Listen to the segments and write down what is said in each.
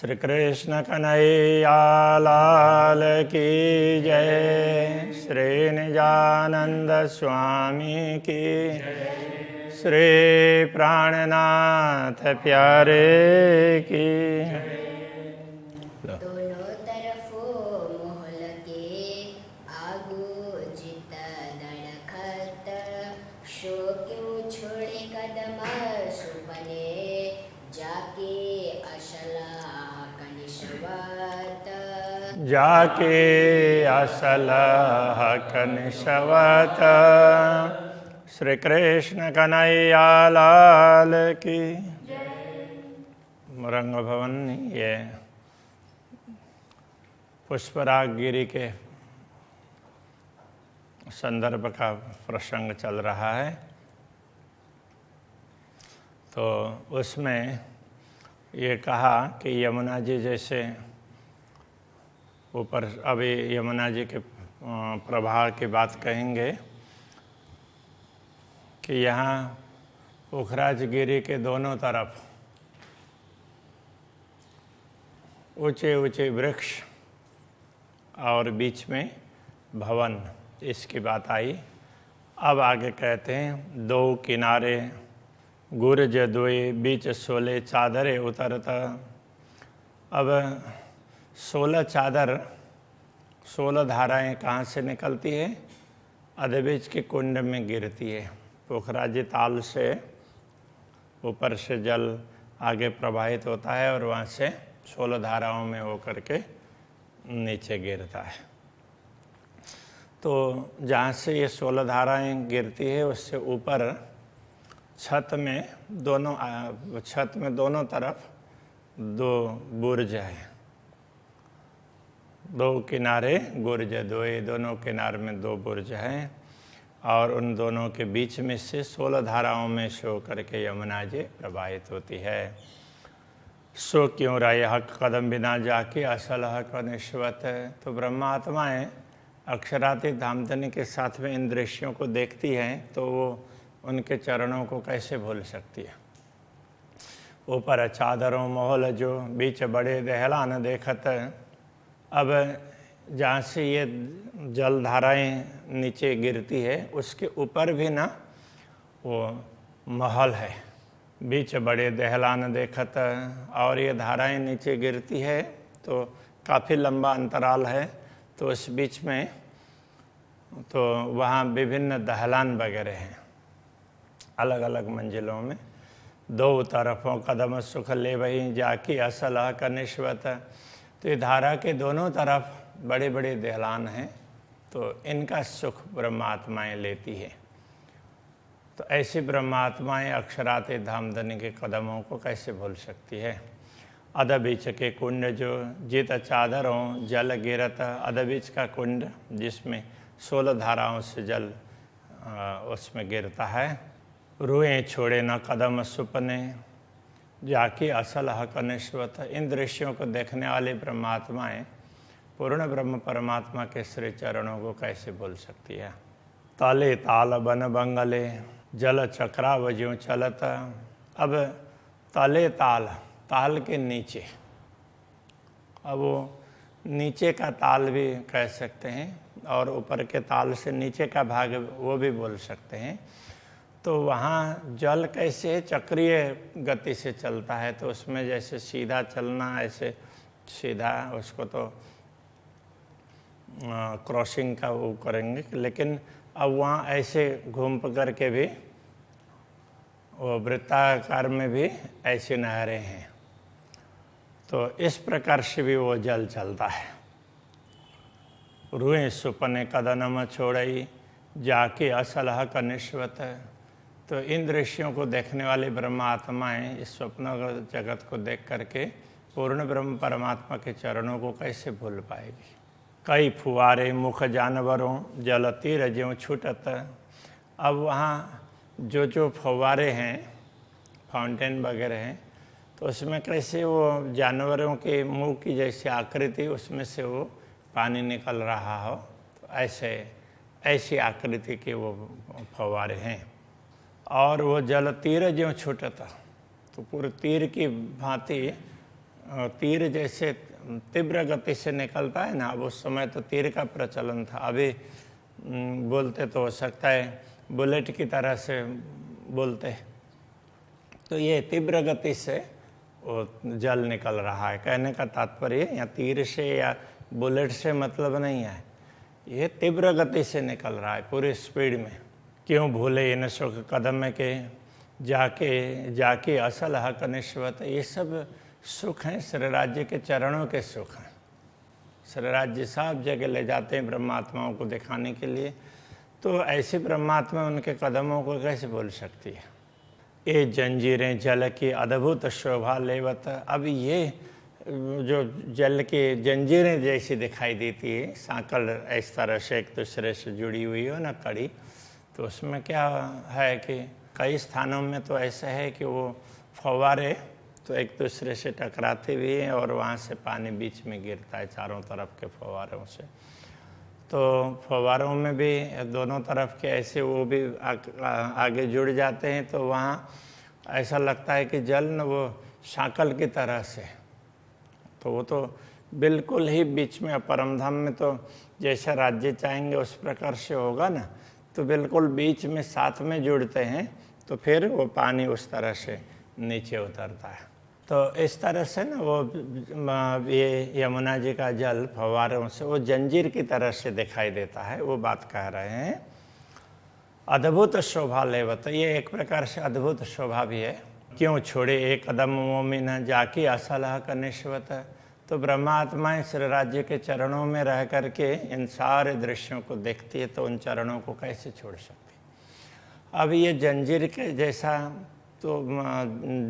श्री कृष्ण कन्हैया लाल की जय। श्री निजानंद स्वामी की श्री प्राणनाथ प्यारे की। दोनों तरफों मोहल के आगू जित दड़खत, शो क्यों छोड़े कदम सुपने, जाके असलाह कनिशवत। जाके असलाह कनिशवत। श्री कृष्ण कन्हैया लाल की। रंग भवन ये पुष्पराग गिरी के संदर्भ का प्रसंग चल रहा है। तो उसमें ये कहा कि यमुना जी जैसे ऊपर, अभी यमुना जी के प्रभाव की बात कहेंगे कि यहाँ पुखराज गिरी के दोनों तरफ ऊंचे ऊंचे वृक्ष और बीच में भवन, इसकी बात आई। अब आगे कहते हैं, दो किनारे गुरज दोए, बीच 16 चादरें उतरता। अब 16 चादर, 16 धाराएं कहाँ से निकलती है? अधबीज के कुंड में गिरती है। पोखराजी ताल से ऊपर से जल आगे प्रवाहित होता है और वहाँ से 16 धाराओं में होकर के नीचे गिरता है। तो जहाँ से ये 16 धाराएं गिरती है उससे ऊपर छत में दोनों तरफ 2 बुर्ज है। 2 किनारे गुर्ज दोए, दोनों किनारे में 2 बुर्ज हैं और उन दोनों के बीच में से 16 धाराओं में शो करके यमुना जी प्रवाहित होती है। सो क्यों राय हक कदम बिना जाके असल हक निश्वत। तो ब्रह्मात्माएँ अक्षरातीत धामधनी के साथ में इन दृश्यों को देखती हैं तो वो उनके चरणों को कैसे भूल सकती है। ऊपर चादरों मोहल जो, बीच बड़े दहलान देखत। अब जहाँ से ये जलधाराएँ नीचे गिरती है उसके ऊपर भी ना वो महल है, बीच बड़े दहलान देखत। और ये धाराएं नीचे गिरती है तो काफ़ी लंबा अंतराल है, तो उस बीच में तो वहाँ विभिन्न दहलान वगैरह हैं अलग अलग मंजिलों में। 2 तरफों कदम सुख ले वही, जाकी असलह का निश्वत। तो ये धारा के दोनों तरफ बड़े बड़े दहलान हैं, तो इनका सुख ब्रह्मात्माएँ लेती है। तो ऐसी ब्रह्मात्माएँ अक्षराते धामधनी के कदमों को कैसे भूल सकती है। अधबीच के कुंड जो, जित चादरों जल गिरत। अधबीच का कुंड जिसमें 16 धाराओं से जल उसमें गिरता है। रुएं छोड़े न कदम सुपने, जाकी असल हक निश्वत। इन दृश्यों को देखने वाली ब्रह्मात्माएँ पूर्ण ब्रह्म परमात्मा के श्री चरणों को कैसे भूल सकती है। ताले ताल बन बंगले, जल चक्राव ज्यों चलत। अब ताले ताल, ताल के नीचे, अब वो नीचे का ताल भी कह सकते हैं और ऊपर के ताल से नीचे का भाग वो भी बोल सकते हैं। तो वहाँ जल कैसे चक्रीय गति से चलता है, तो उसमें जैसे सीधा चलना, ऐसे सीधा उसको तो क्रॉसिंग का वो करेंगे, लेकिन अब वहाँ ऐसे घूम करके भी वो वृत्ताकार में भी ऐसी नहरें हैं। तो इस प्रकार से भी वो जल चलता है। रुएं सुपने कदनम छोड़ई, जाके असलह का निश्वत। तो इन दृश्यों को देखने वाली ब्रह्मात्माएँ इस स्वप्न जगत को देख करके पूर्ण ब्रह्म परमात्मा के चरणों को कैसे भूल पाएगी। कई फुआरे मुख जानवरों, जल तीर ज्यों छूटत। अब वहाँ जो फव्वारे हैं, फाउंटेन वगैरह हैं, तो उसमें कैसे वो जानवरों के मुंह की जैसी आकृति उसमें से वो पानी निकल रहा हो, तो ऐसी आकृति के वो फव्वारे हैं। और वो जल तीर ज्यों छूटता, तो पूरे तीर की भांति तीर जैसे तीव्र गति से निकलता है ना, अब उस समय तो तीर का प्रचलन था, अभी बोलते तो हो सकता है बुलेट की तरह से बोलते। तो ये तीव्र गति से वो जल निकल रहा है। कहने का तात्पर्य या तीर से या बुलेट से मतलब नहीं है, ये तीव्र गति से निकल रहा है पूरी स्पीड में। क्यों भूले इन सुख कदम के जाके असल हक निश्वत। ये सब सुख हैं, श्री राज्य के चरणों के सुख हैं। श्री राज्य सब जगह ले जाते हैं ब्रह्मात्माओं को दिखाने के लिए, तो ऐसी ब्रह्मात्मा उनके कदमों को कैसे भूल सकती है। ये जंजीरें जल की अद्भुत शोभा लेवत। अब ये जो जल की जंजीरें जैसी दिखाई देती है, सांकल इस तरह से एक दूसरे से जुड़ी हुई हो ना, कड़ी, तो उसमें क्या है कि कई स्थानों में तो ऐसा है कि वो फव्वारे तो एक दूसरे से टकराते हुए हैं और वहाँ से पानी बीच में गिरता है चारों तरफ के फव्वारों से। तो फव्वारों में भी दोनों तरफ के ऐसे वो भी आगे जुड़ जाते हैं, तो वहाँ ऐसा लगता है कि जल न वो सांकल की तरह से, तो वो तो बिल्कुल ही बीच में परमधाम में तो जैसा राज्य चाहेंगे उस प्रकार से होगा ना, तो बिल्कुल बीच में साथ में जुड़ते हैं, तो फिर वो पानी उस तरह से नीचे उतरता है। तो इस तरह से ना वो ये यमुना जी का जल फव्वारों से वो जंजीर की तरह से दिखाई देता है, वो बात कह रहे हैं। अद्भुत शोभा लेवत, ये एक प्रकार से अद्भुत शोभा भी है। क्यों छोड़े एक कदम मोमिन जाके असल हक निश्वत। तो ब्रह्मात्माएं श्री राज्य के चरणों में रह करके इन सारे दृश्यों को देखती है, तो उन चरणों को कैसे छोड़ सकती। अब ये जंजीर के जैसा, तो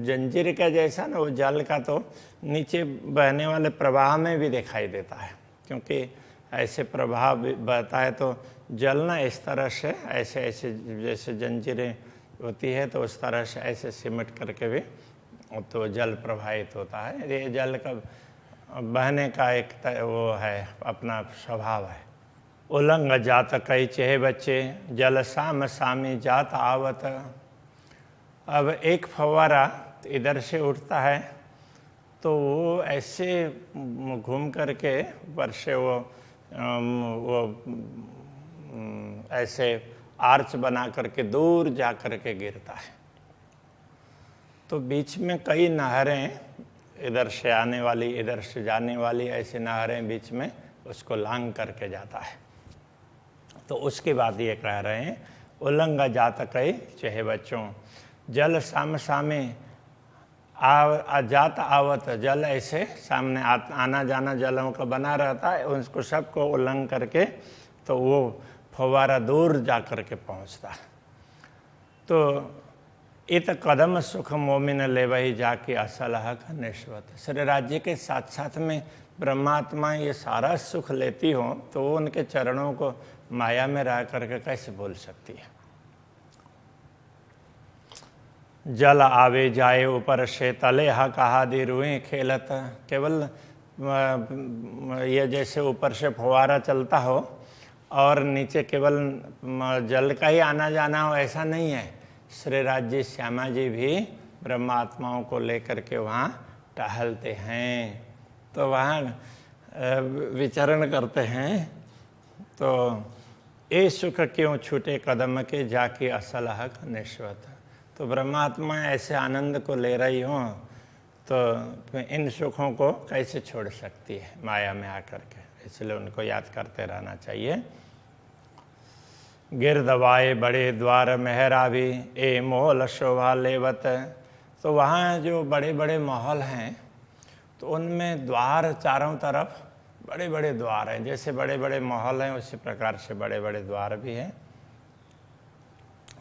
जंजीर का जैसा ना वो जल का तो नीचे बहने वाले प्रवाह में भी दिखाई देता है, क्योंकि ऐसे प्रवाह बहता है तो जल ना इस तरह से ऐसे ऐसे जैसे जंजीरें होती है, तो उस तरह से ऐसे सिमट करके भी तो जल प्रवाहित होता है। ये जल का बहने का एक वो है, अपना स्वभाव है। उलंग जात कई चेह बच्चे जल साम सामी जात आवत। अब एक फव्वारा इधर से उठता है, तो वो ऐसे घूम करके ऊपर से वो ऐसे आर्च बना करके दूर जा करके गिरता है। तो बीच में कई नहरें, इधर से आने वाली इधर से जाने वाली ऐसी नहरें बीच में उसको लांग करके जाता है। तो उसके बाद ये कह रहे हैं उल्लंघा जात कई चहे बच्चों जल साम सामे जात आवत। जल ऐसे सामने आना जाना जलों का बना रहता है, उसको सबको उल्लंघन करके तो वो फव्वारा दूर जा करके पहुँचता है। तो इत कदम सुख मोमिन ले वही जाके असल हक निश्वत। श्री राज्य के साथ साथ में ब्रह्मात्मा ये सारा सुख लेती हो, तो वो उनके चरणों को माया में रह करके कैसे भूल सकती है। जल आवे जाए ऊपर से तले हक आदि रुएं खेलत। केवल ये जैसे ऊपर से फव्वारा चलता हो और नीचे केवल जल का ही आना जाना हो, ऐसा नहीं है। श्री राज्य श्यामा जी भी ब्रह्मात्माओं को लेकर के वहाँ टहलते हैं, तो वहाँ विचरण करते हैं। तो ये सुख क्यों छूटे कदम के जाके असल हक निश्वत। तो ब्रह्मात्मा ऐसे आनंद को ले रही हो, तो इन सुखों को कैसे छोड़ सकती है माया में आकर के, इसलिए उनको याद करते रहना चाहिए। गिरदवाए बड़े द्वार मेहरा भी ए मोहल शोभा लेवत। तो वहाँ जो बड़े बड़े महल हैं, तो उनमें द्वार चारों तरफ बड़े बड़े द्वार हैं। जैसे बड़े बड़े महल हैं उसी प्रकार से बड़े बड़े द्वार भी हैं,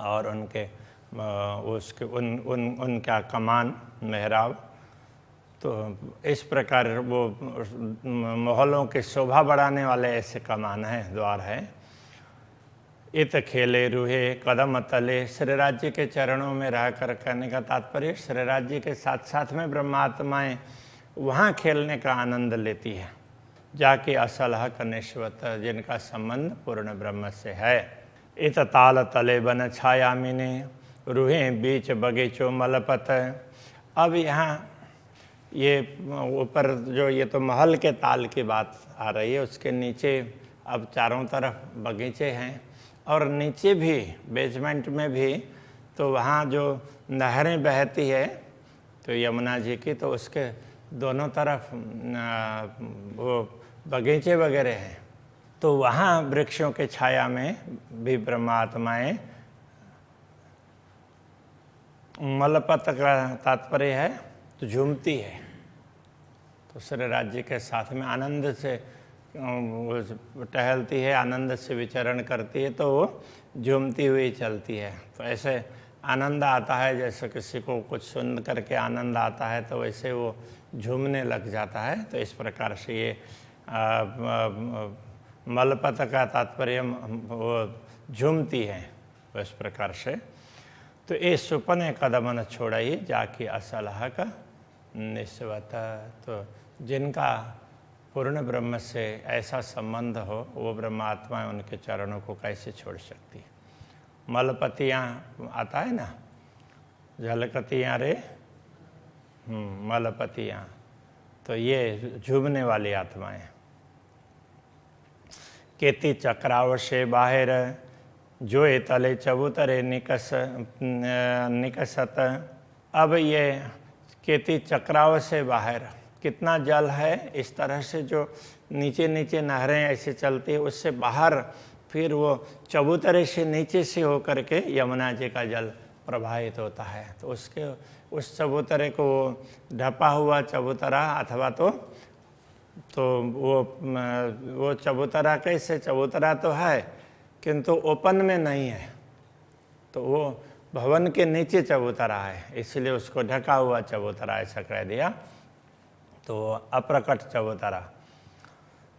और उनके उसके उनका कमान मेहराब। तो इस प्रकार वो महलों की शोभा बढ़ाने वाले ऐसे कमान हैं, द्वार हैं। इत खेले रूहे कदम तले। श्री राज्य के चरणों में रह कर, कहने का तात्पर्य श्री राज्य के साथ साथ में ब्रह्मात्माएं वहाँ खेलने का आनंद लेती है, जाके असल हक निश्वत, जिनका संबंध पूर्ण ब्रह्म से है। इत ताल तले बन छाया मिने रूहे बीच बगीचों मलपत। अब यहाँ ये ऊपर जो ये तो महल के ताल की बात आ रही है, उसके नीचे अब चारों तरफ बगीचे हैं और नीचे भी बेसमेंट में भी तो वहाँ जो नहरें बहती है तो यमुना जी की, तो उसके दोनों तरफ वो बगीचे वगैरह हैं। तो वहाँ वृक्षों के छाया में भी ब्रह्मात्माएं, मलपत का तात्पर्य है तो झूमती है, तो श्री राज्य के साथ में आनंद से टहलती है, आनंद से विचरण करती है, तो वो झूमती हुई चलती है। तो ऐसे आनंद आता है, जैसे किसी को कुछ सुन करके आनंद आता है तो वैसे वो झूमने लग जाता है। तो इस प्रकार से ये मलपत का तात्पर्य वो झूमती है, तो इस प्रकार से। तो ये सुपने कदम न छोड़ाई जाके असलह का निस्वत, तो जिनका पूर्ण ब्रह्म से ऐसा संबंध हो वो ब्रह्मात्मा उनके चरणों को कैसे छोड़ सकती है। मलपतियाँ आता है ना, झलकतियाँ रे मलपतियाँ, तो ये झूमने वाली आत्माएं। केती चक्राव से बाहर जोए तले चबूतरे निकसत। अब ये केती चक्राव से बाहर कितना जल है, इस तरह से जो नीचे नीचे नहरें ऐसे चलती है उससे बाहर फिर वो चबूतरे से नीचे से होकर के यमुना जी का जल प्रवाहित होता है। तो उसके उस चबूतरे को ढपा हुआ चबूतरा अथवा तो वो चबूतरा कैसे, चबूतरा तो है किंतु ओपन में नहीं है, तो वो भवन के नीचे चबूतरा है, इसलिए उसको ढका हुआ चबूतरा ऐसा कह दिया, तो अप्रकट चबूतरा।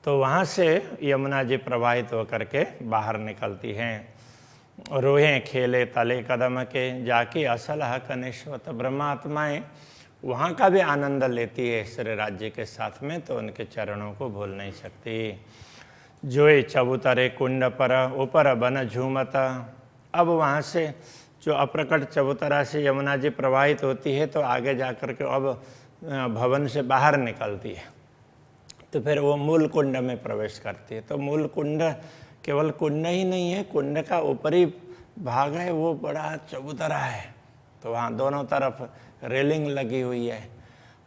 तो वहाँ से यमुना जी प्रवाहित होकर के बाहर निकलती हैं। रोहें खेले तले कदम के जाके असलह कनिष्वत। ब्रह्मात्माएं वहाँ का भी आनंद लेती है श्री राज्य के साथ में, तो उनके चरणों को भूल नहीं सकती। जोए चबूतरे कुंड पर ऊपर बन झूमत। अब वहाँ से जो अप्रकट चबूतरा से यमुना जी प्रवाहित होती है तो आगे जाकर के अब भवन से बाहर निकलती है, तो फिर वो मूल कुंड में प्रवेश करती है। तो मूल कुंड केवल कुंड ही नहीं है, कुंड का ऊपरी भाग है वो बड़ा चबूतरा है, तो वहाँ दोनों तरफ रेलिंग लगी हुई है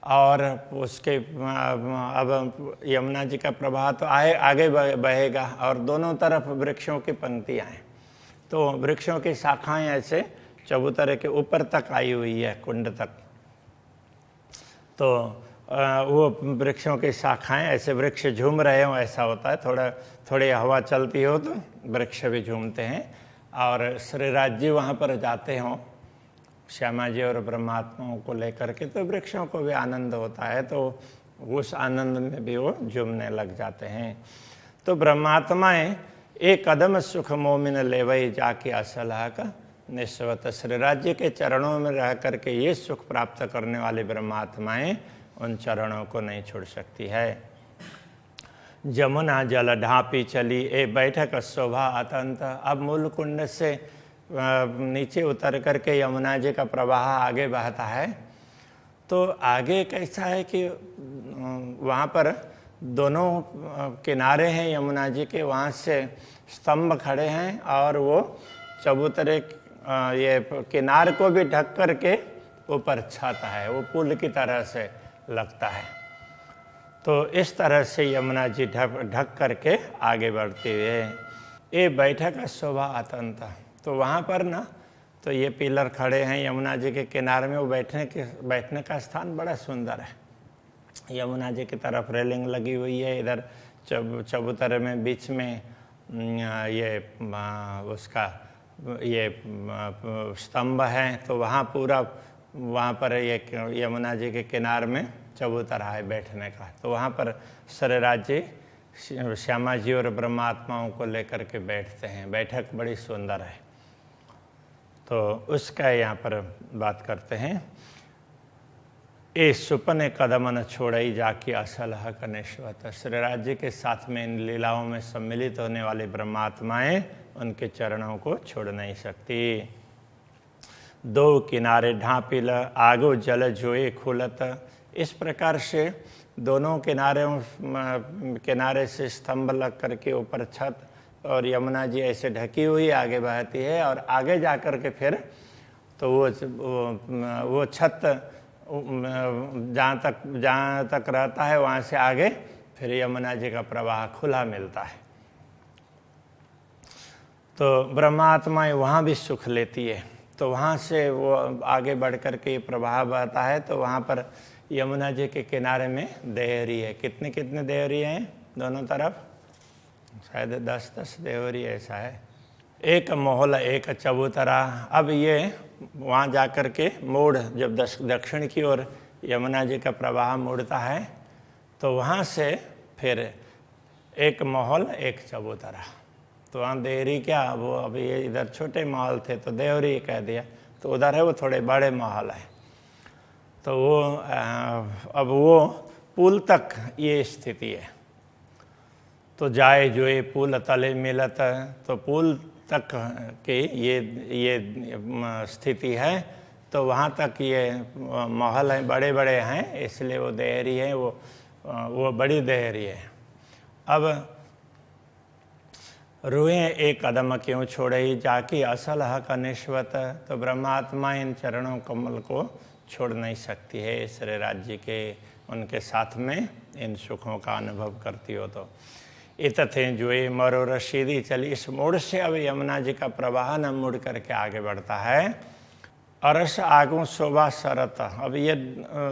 और उसके अब यमुना जी का प्रवाह तो आगे बहेगा और दोनों तरफ वृक्षों की पंक्तियाँ हैं, तो वृक्षों की शाखाएं ऐसे चबूतरे के ऊपर तक आई हुई है कुंड तक। तो वो वृक्षों की शाखाएं ऐसे वृक्ष झूम रहे हो ऐसा होता है, थोड़ी हवा चलती हो तो वृक्ष भी झूमते हैं। और श्री राज्य वहाँ पर जाते हों श्यामा जी और ब्रह्मात्माओं को लेकर के, तो वृक्षों को भी आनंद होता है, तो उस आनंद में भी वो झूमने लग जाते हैं। तो ब्रह्मात्माएं एक कदम सुख मोमिन लेवई जाके असलह का निस्वत। श्री राज्य के चरणों में रह करके ये सुख प्राप्त करने वाली ब्रह्मात्माएं उन चरणों को नहीं छोड़ सकती है। जमुना जल ढापी चली ए बैठक शोभा अतंत। अब मूल कुंड से नीचे उतर करके यमुना जी का प्रवाह आगे बहता है, तो आगे कैसा है कि वहाँ पर दोनों किनारे हैं यमुना जी के, वहाँ से स्तंभ खड़े हैं और वो चबूतरे ये किनार को भी ढक करके ऊपर छत है, वो पुल की तरह से लगता है। तो इस तरह से यमुना जी ढक करके आगे बढ़ते हुए ये बैठक शोभा अतंत। तो वहाँ पर ना तो ये पिलर खड़े हैं यमुना जी के किनारे में, वो बैठने का स्थान बड़ा सुंदर है। यमुना जी की तरफ रेलिंग लगी हुई है, इधर चबूतरे में बीच में ये उसका ये स्तंभ है, तो वहाँ पूरा वहाँ पर ये यमुना जी के किनारे में चबूतरा है बैठने का। तो वहाँ पर श्री राज्य श्यामा जी और ब्रह्मात्माओं को लेकर के बैठते हैं, बैठक बड़ी सुंदर है। तो उसका यहाँ पर बात करते हैं। ए सुपने कदम न छोड़ई जाके असलह कनिष्वत। श्री राज्य के साथ में इन लीलाओं में सम्मिलित होने वाली ब्रह्मात्माएं उनके चरणों को छोड़ नहीं सकती। दो किनारे ढापिल आगो जल जोए खुलत इस प्रकार से दोनों किनारे से स्तंभ लग करके ऊपर छत और यमुना जी ऐसे ढकी हुई आगे बहती है, और आगे जा कर के फिर तो वो छत जहाँ तक रहता है वहाँ से आगे फिर यमुना जी का प्रवाह खुला मिलता है। तो ब्रह्मात्मा वहाँ भी सुख लेती है। तो वहाँ से वो आगे बढ़ कर के प्रवाह बहता है, तो वहाँ पर यमुना जी के किनारे में देहरी है। कितने कितने देहरी हैं दोनों तरफ? शायद 10-10 देहरी ऐसा है। एक मोहल एक चबूतरा। अब ये वहाँ जा कर के मोड़, जब दक्षिण की ओर यमुना जी का प्रवाह मुड़ता है तो वहाँ से फिर एक महल एक चबूतरा। तो वहाँ देहरी क्या, वो अभी ये इधर छोटे महल थे तो देहरी कह दिया, तो उधर है वो थोड़े बड़े महल है। तो वो अब वो पुल तक ये स्थिति है। तो जाए जोए पुल तले मिलत, तो पुल तक की ये स्थिति है। तो वहाँ तक ये महल हैं, बड़े बड़े हैं, इसलिए वो देहरी है, वो बड़ी देहरी है। अब रुए एक कदम क्यों छोड़े ही जाकी असल हक निश्वत। तो ब्रह्मात्मा इन चरणों कमल को छोड़ नहीं सकती है। श्री राज्य के उनके साथ में इन सुखों का अनुभव करती हो। तो इत थे जोए मरो रशीदी चली। इस मोड़ से अब यमुना जी का प्रवाह न मुड़ करके आगे बढ़ता है। अरस आगू शोभा सरत। अब ये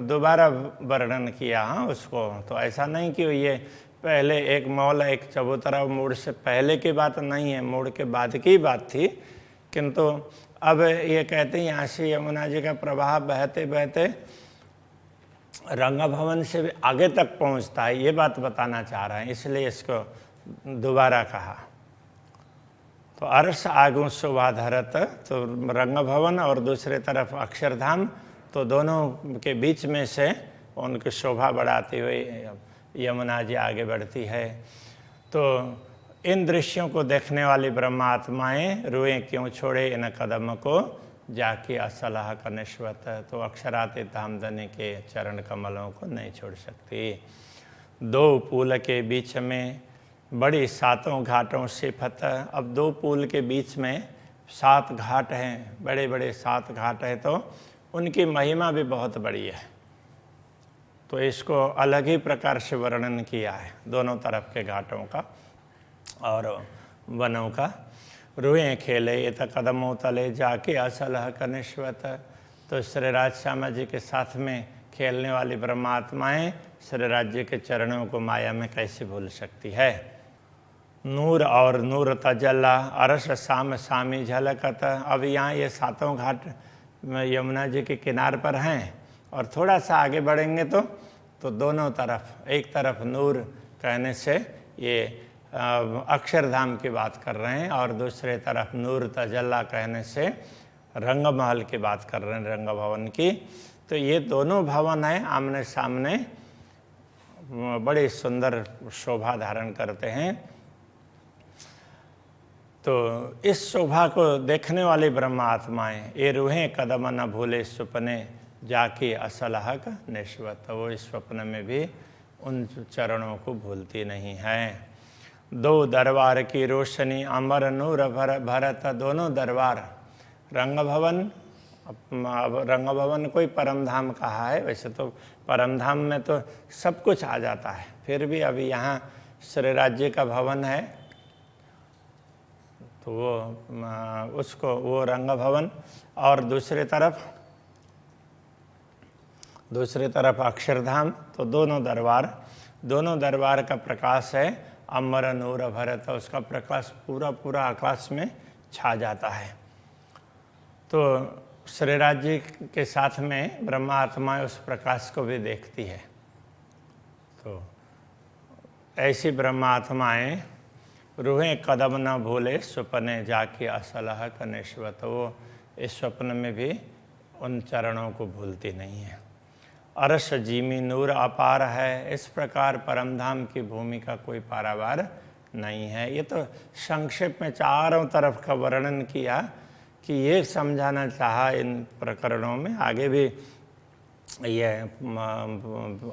दोबारा वर्णन किया उसको। तो ऐसा नहीं कि ये पहले एक मौल एक चबूतरा मोड़ से पहले की बात नहीं है, मोड़ के बाद की बात थी। किंतु अब ये कहते हैं यहाँ से यमुना जी का प्रवाह बहते बहते रंग भवन से भी आगे तक पहुँचता है, ये बात बताना चाह रहे हैं, इसलिए इसको दोबारा कहा। तो अरस आगू शोभा धरत, तो रंग भवन और दूसरे तरफ अक्षरधाम, तो दोनों के बीच में से उनकी शोभा बढ़ाती हुई यमुना जी आगे बढ़ती है। तो इन दृश्यों को देखने वाली ब्रह्मात्माएं रुए क्यों छोड़े इन कदम को जाके असलाह का निश्वत। तो अक्षरातीत धामधनी के चरण कमलों को नहीं छोड़ सकती। दो पुल के बीच में बड़ी सातों घाटों सिफत। अब दो पुल के बीच में 7 घाट हैं, बड़े बड़े 7 घाट हैं, तो उनकी महिमा भी बहुत बड़ी है। तो इसको अलग ही प्रकार से वर्णन किया है दोनों तरफ के घाटों का और वनों का। रुए खेले ये तो कदमों तले जाके असलह का निश्वत। तो श्री राज श्यामा जी के साथ में खेलने वाली ब्रह्मात्माएं श्री राज्य के चरणों को माया में कैसे भूल सकती है। नूर और नूर तजल्ला अरस साम सामी झलकत। अब यहाँ ये 7 घाट यमुना जी के किनार पर हैं, और थोड़ा सा आगे बढ़ेंगे तो दोनों तरफ, एक तरफ नूर कहने से ये अक्षरधाम की बात कर रहे हैं, और दूसरे तरफ नूर तजल्ला कहने से रंग महल की बात कर रहे हैं, रंग भवन की। तो ये दोनों भवन हैं आमने सामने, बड़ी सुंदर शोभा धारण करते हैं। तो इस शोभा को देखने वाली ब्रह्मात्माएं ये रूहें कदम न भूले सुपने जाके असलहक निश्वत। वो इस स्वप्न में भी उन चरणों को भूलती नहीं है। 2 दरबार की रोशनी अमर नूर भरत। दोनों दरबार रंग भवन, रंग भवन कोई परम धाम कहा है, वैसे तो परम धाम में तो सब कुछ आ जाता है, फिर भी अभी यहाँ श्री राज्य का भवन है तो वो उसको वो रंग भवन, और दूसरे तरफ अक्षरधाम। तो दोनों दरबार का प्रकाश है अमर नूर भरत। उसका प्रकाश पूरा आकाश में छा जाता है। तो श्री राज्य के साथ में ब्रह्मात्मा उस प्रकाश को भी देखती है। तो ऐसी ब्रह्मात्माएं रूहें कदम न भूले सुपने जाके असलह का निश्वत। वो इस स्वप्न में भी उन चरणों को भूलती नहीं है। अरश जीमी नूर अपार है। इस प्रकार परमधाम की भूमि का कोई पारावार नहीं है। ये तो संक्षेप में चारों तरफ का वर्णन किया कि ये समझाना चाहा इन प्रकरणों में, आगे भी ये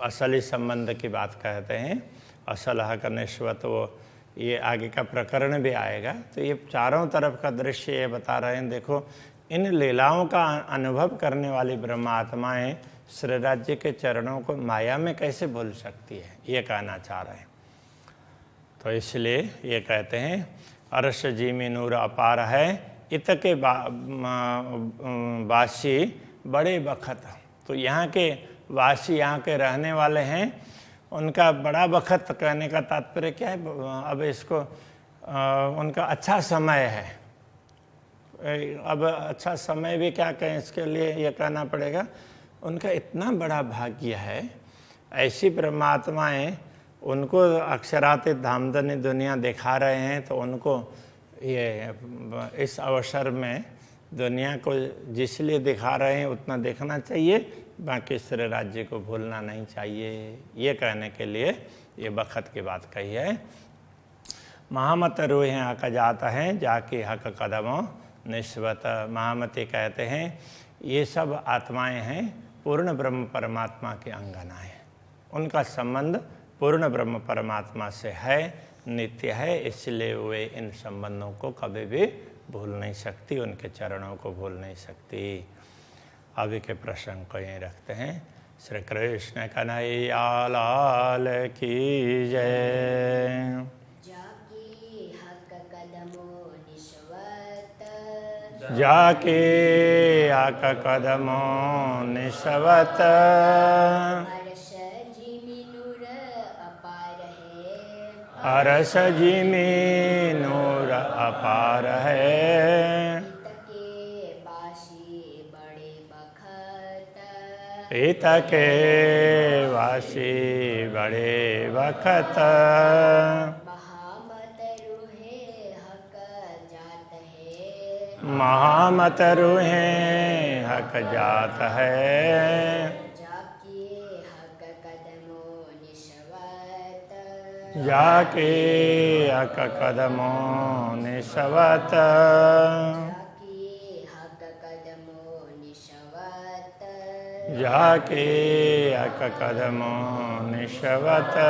असली संबंध की बात कहते हैं। असल हक निश्वत, वो ये आगे का प्रकरण भी आएगा। तो ये चारों तरफ का दृश्य ये बता रहे हैं। देखो, इन लीलाओं का अनुभव करने वाली ब्रह्मात्माएं श्री राज्य के चरणों को माया में कैसे भूल सकती है, ये कहना चाह रहे हैं। तो इसलिए ये कहते हैं अरश जी में नूर अपार है, इत के वासी बड़े बखत। तो यहाँ के वासी, यहाँ के रहने वाले हैं, उनका बड़ा बखत कहने का तात्पर्य क्या है? अब इसको उनका अच्छा समय है। अब अच्छा समय भी क्या कहें, इसके लिए ये कहना पड़ेगा उनका इतना बड़ा भाग्य है। ऐसी परमात्माएं उनको अक्षरातीत धामधनी दुनिया दिखा रहे हैं, तो उनको ये इस अवसर में दुनिया को जिसलिए दिखा रहे हैं उतना देखना चाहिए, बाकी श्री राज्य को भूलना नहीं चाहिए। ये कहने के लिए ये बखत की बात कही है। महामत रूहें हक जाता है, जाके हक कदमों निस्वत। महामती कहते हैं ये सब आत्माएं हैं पूर्ण ब्रह्म परमात्मा के अंगनाएं। उनका संबंध पूर्ण ब्रह्म परमात्मा से है, नित्य है, इसलिए वे इन संबंधों को कभी भी भूल नहीं सकती, उनके चरणों को भूल नहीं सकती। अभी के प्रसंग को यहीं रखते हैं। श्री कृष्ण कन्हैया लाल की जय। जाके हक कदमों निस्वत, अरस जी में नूर अपार है, इत के वासी बड़े बखत, महामत रूहें हक जात है, जाके हक कदमों निस्वत, जाके हक कदमों निस्वत।